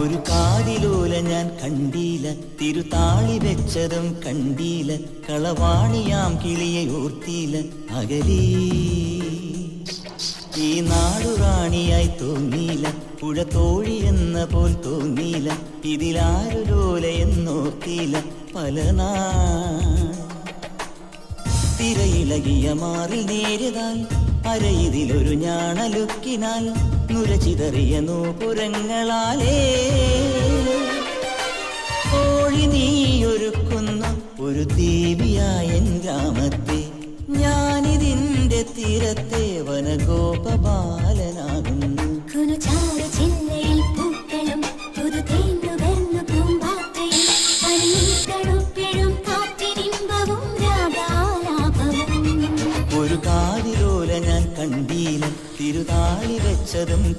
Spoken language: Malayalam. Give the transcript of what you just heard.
ഒരു കാതിലോല ഞാൻ കണ്ടീല, തിരുതാളി വെച്ചതും കണ്ടീല, കളവാണിയാം കിളിയെ ഓർത്തീല അകലീ. ഈ നാടുറാണിയായി തോന്നീല, പുഴ തോഴി എന്ന പോൽ തോന്നീല, ഇതിലാരു ലോല എന്നോർത്തീല പല തിരയിളകിയ മാറിൽ നേരിതാൽ അരയിതിലൊരു ഞാണലുക്കിനാൽ നുരചിതറിയ നൂപുരങ്ങളാലേ കോഴി നീയൊരുക്കുന്ന ഒരു ദേവിയായ ഗ്രാമത്തെ ഞാനിതിന്റെ തീരത്തെ വനഗോപബാലനാകുന്നു. ഒരു കാതിലോല ഞാൻ കണ്ടീല, തിരുതാളി വെച്ചതും